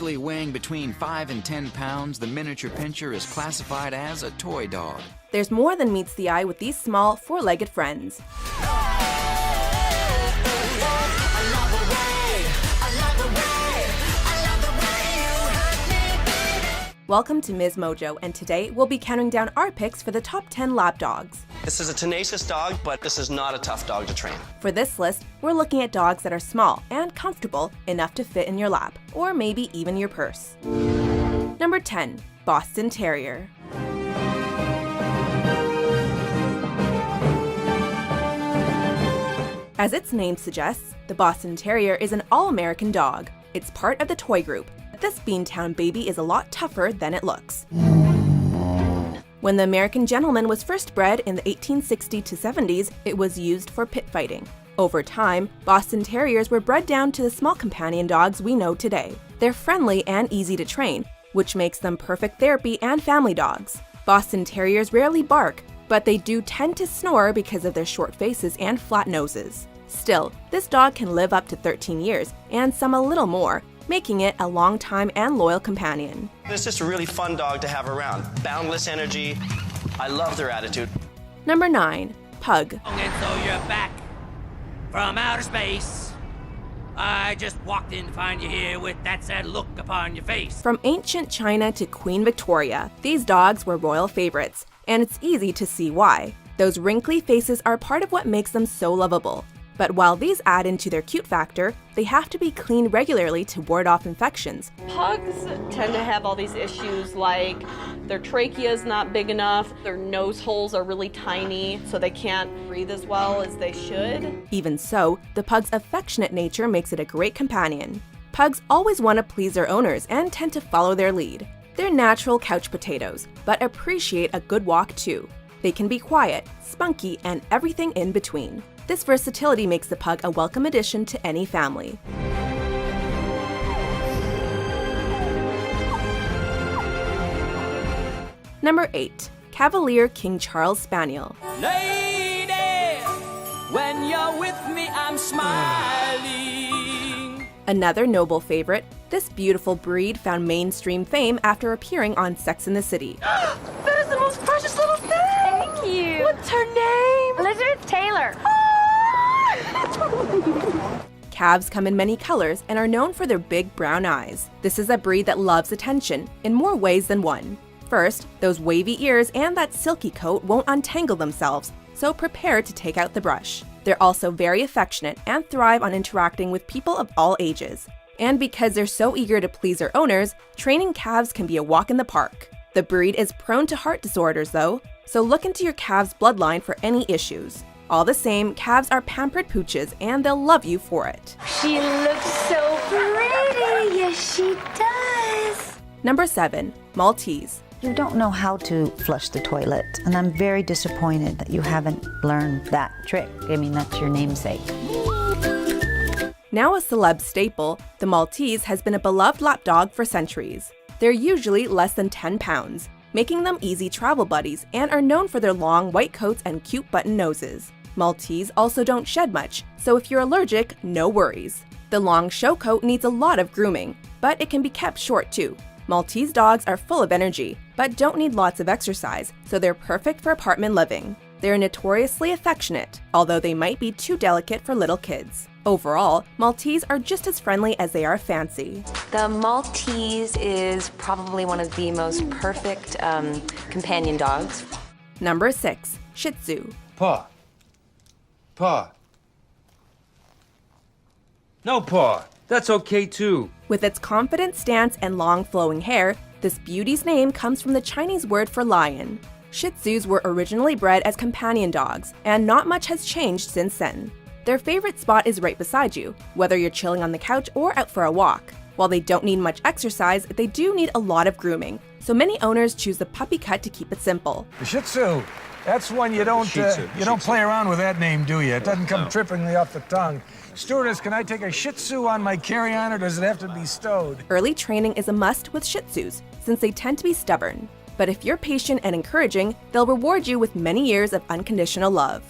Usually weighing between 5 and 10 pounds, the miniature pinscher is classified as a toy dog. There's more than meets the eye with these small, four-legged friends. Welcome to Ms. Mojo, and today we'll be counting down our picks for the top 10 lap dogs. This is a tenacious dog, but this is not a tough dog to train. For this list, we're looking at dogs that are small and comfortable enough to fit in your lap, or maybe even your purse. Number 10, Boston Terrier. As its name suggests, the Boston Terrier is an all-American dog. It's part of the toy group. This Beantown baby is a lot tougher than it looks. When the American Gentleman was first bred in the 1860s to 70s, it was used for pit fighting. Over time, Boston Terriers were bred down to the small companion dogs we know today. They're friendly and easy to train, which makes them perfect therapy and family dogs. Boston Terriers rarely bark, but they do tend to snore because of their short faces and flat noses. Still, this dog can live up to 13 years, and some a little more, making it a long-time and loyal companion. It's just a really fun dog to have around. Boundless energy. I love their attitude. Number 9, Pug. And so you're back from outer space. I just walked in to find you here with that sad look upon your face. From ancient China to Queen Victoria, these dogs were royal favorites, and it's easy to see why. Those wrinkly faces are part of what makes them so lovable. But while these add into their cute factor, they have to be cleaned regularly to ward off infections. Pugs tend to have all these issues like their trachea is not big enough, their nose holes are really tiny, so they can't breathe as well as they should. Even so, the pug's affectionate nature makes it a great companion. Pugs always want to please their owners and tend to follow their lead. They're natural couch potatoes, but appreciate a good walk too. They can be quiet, spunky, and everything in between. This versatility makes the pug a welcome addition to any family. Number 8, Cavalier King Charles Spaniel. Lady, when you're with me, I'm smiling. Another noble favorite, this beautiful breed found mainstream fame after appearing on Sex and the City. That is the most precious little thing! Thank you. What's her name? Elizabeth Taylor. Cavs come in many colors and are known for their big brown eyes. This is a breed that loves attention in more ways than one. First, those wavy ears and that silky coat won't untangle themselves, so prepare to take out the brush. They're also very affectionate and thrive on interacting with people of all ages. And because they're so eager to please their owners, training calves can be a walk in the park. The breed is prone to heart disorders though, so look into your calf's bloodline for any issues. All the same, calves are pampered pooches and they'll love you for it. She looks so pretty. Yes, she does. Number 7, Maltese. You don't know how to flush the toilet, and I'm very disappointed that you haven't learned that trick. I mean, that's your namesake. Now a celeb staple, the Maltese has been a beloved lapdog for centuries. They're usually less than 10 pounds, making them easy travel buddies and are known for their long white coats and cute button noses. Maltese also don't shed much, so if you're allergic, no worries. The long show coat needs a lot of grooming, but it can be kept short too. Maltese dogs are full of energy, but don't need lots of exercise, so they're perfect for apartment living. They're notoriously affectionate, although they might be too delicate for little kids. Overall, Maltese are just as friendly as they are fancy. The Maltese is probably one of the most perfect companion dogs. Number 6, Shih Tzu. Paw. Paw. No paw. That's okay too. With its confident stance and long flowing hair, this beauty's name comes from the Chinese word for lion. Shih Tzus were originally bred as companion dogs, and not much has changed since then. Their favorite spot is right beside you, whether you're chilling on the couch or out for a walk. While they don't need much exercise, they do need a lot of grooming, so many owners choose the puppy cut to keep it simple. The Shih Tzu, that's one you don't play around with that name, do you? It doesn't come trippingly off the tongue. Stewardess, can I take a Shih Tzu on my carry-on, or does it have to be stowed? Early training is a must with Shih Tzus, since they tend to be stubborn. But if you're patient and encouraging, they'll reward you with many years of unconditional love.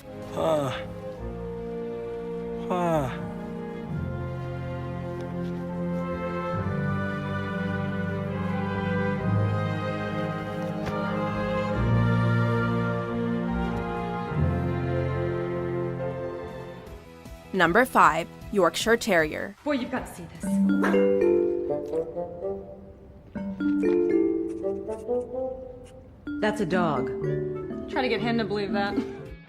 Number 5. Yorkshire Terrier. Boy, you've got to see this. That's a dog. Try to get him to believe that.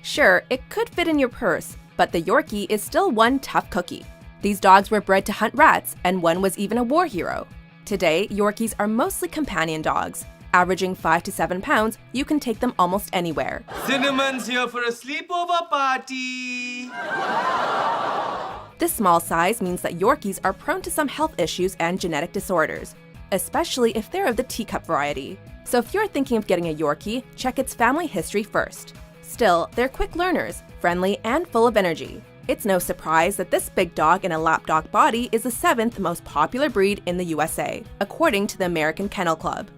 Sure, it could fit in your purse, but the Yorkie is still one tough cookie. These dogs were bred to hunt rats, and one was even a war hero. Today, Yorkies are mostly companion dogs. Averaging 5 to 7 pounds, you can take them almost anywhere. Cinnamon's here for a sleepover party! This small size means that Yorkies are prone to some health issues and genetic disorders, especially if they're of the teacup variety. So if you're thinking of getting a Yorkie, check its family history first. Still, they're quick learners, friendly, and full of energy. It's no surprise that this big dog in a lapdog body is the 7th most popular breed in the USA, according to the American Kennel Club.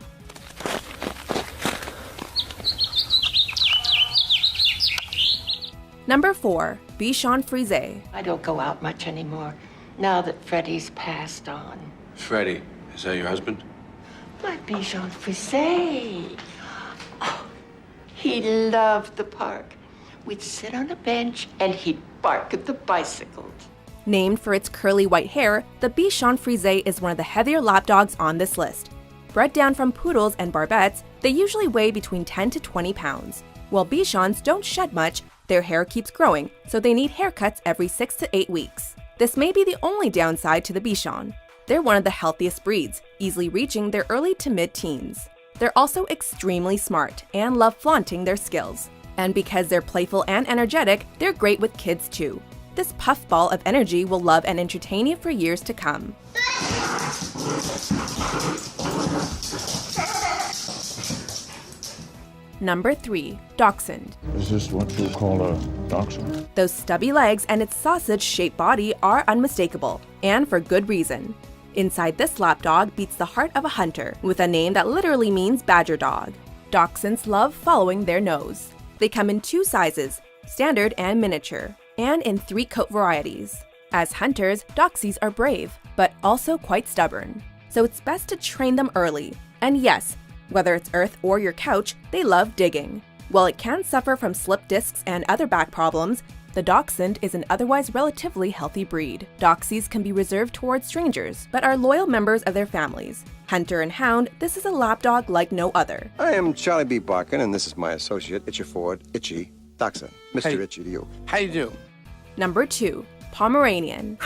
Number 4. Bichon Frise. I don't go out much anymore, now that Freddie's passed on. Freddie, is that your husband? My Bichon Frise. Oh, he loved the park. We'd sit on a bench and he'd bark at the bicycles. Named for its curly white hair, the Bichon Frise is one of the heavier lapdogs on this list. Bred down from poodles and barbettes, they usually weigh between 10 to 20 pounds. While Bichons don't shed much, their hair keeps growing, so they need haircuts every 6 to 8 weeks. This may be the only downside to the Bichon. They're one of the healthiest breeds, easily reaching their early to mid-teens. They're also extremely smart and love flaunting their skills. And because they're playful and energetic, they're great with kids too. This puffball of energy will love and entertain you for years to come. Number 3. Dachshund. Is this what you call a dachshund? Those stubby legs and its sausage-shaped body are unmistakable, and for good reason. Inside this lapdog beats the heart of a hunter, with a name that literally means badger dog. Dachshunds love following their nose. They come in 2 sizes, standard and miniature, and in 3 coat varieties. As hunters, Dachsies are brave, but also quite stubborn. So it's best to train them early. And yes, whether it's earth or your couch, they love digging. While it can suffer from slip discs and other back problems, the Dachshund is an otherwise relatively healthy breed. Dachsies can be reserved towards strangers, but are loyal members of their families. Hunter and hound, this is a lapdog like no other. I am Charlie B. Barkin, and this is my associate, Itchy Ford, Itchy Dachshund. Mr. Itchy to you. How you do? Number 2. Pomeranian.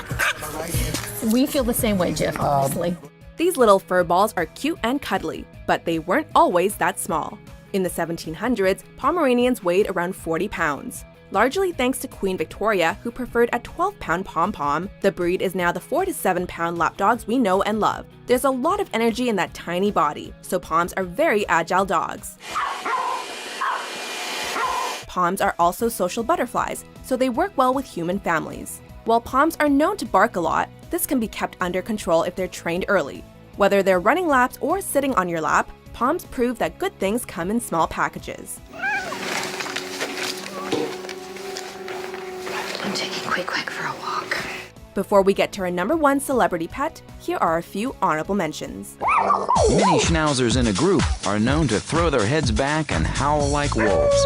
We feel the same way, Jeff, honestly. These little fur balls are cute and cuddly, but they weren't always that small. In the 1700s, Pomeranians weighed around 40 pounds. Largely thanks to Queen Victoria, who preferred a 12-pound pom-pom, the breed is now the 4 to 7-pound lapdogs we know and love. There's a lot of energy in that tiny body, so Poms are very agile dogs. Poms are also social butterflies, so they work well with human families. While Poms are known to bark a lot, this can be kept under control if they're trained early. Whether they're running laps or sitting on your lap, Poms prove that good things come in small packages. I'm taking Quick for a walk. Before we get to our number 1 celebrity pet, here are a few honorable mentions. Many schnauzers in a group are known to throw their heads back and howl like wolves.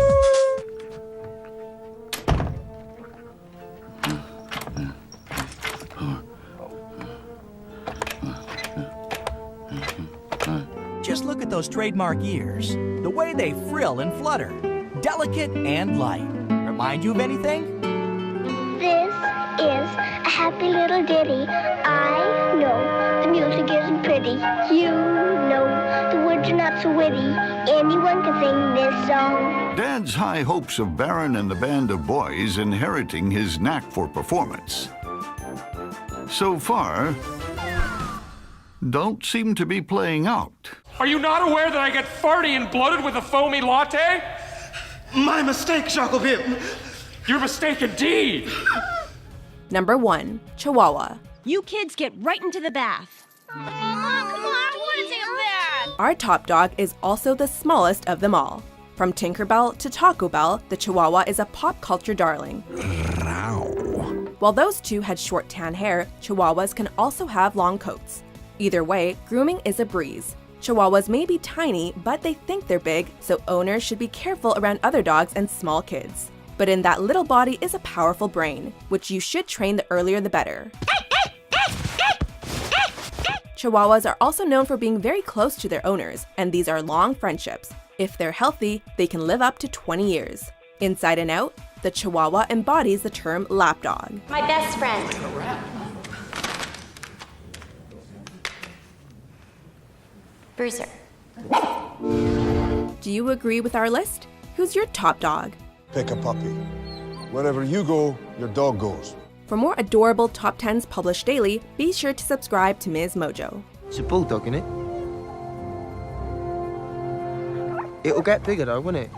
Just look at those trademark ears. The way they frill and flutter. Delicate and light. Remind you of anything? This is a happy little ditty. I know the music isn't pretty. You know the words are not so witty. Anyone can sing this song. Dad's high hopes of Baron and the band of boys inheriting his knack for performance. So far, don't seem to be playing out. Are you not aware that I get farty and bloated with a foamy latte? My mistake, Jacobin. Your mistake indeed. Number 1. Chihuahua. You kids get right into the bath. Come on, I want to take a bath. Our top dog is also the smallest of them all. From Tinkerbell to Taco Bell, the Chihuahua is a pop culture darling. While those two had short tan hair, Chihuahuas can also have long coats. Either way, grooming is a breeze. Chihuahuas may be tiny, but they think they're big, so owners should be careful around other dogs and small kids. But in that little body is a powerful brain, which you should train the earlier the better. Chihuahuas are also known for being very close to their owners, and these are long friendships. If they're healthy, they can live up to 20 years. Inside and out, the Chihuahua embodies the term lapdog. My best friend. Bruiser. Do you agree with our list? Who's your top dog? Pick a puppy. Wherever you go, your dog goes. For more adorable top 10s published daily, be sure to subscribe to Ms. Mojo. It's a bulldog, innit? It'll get bigger though, won't it?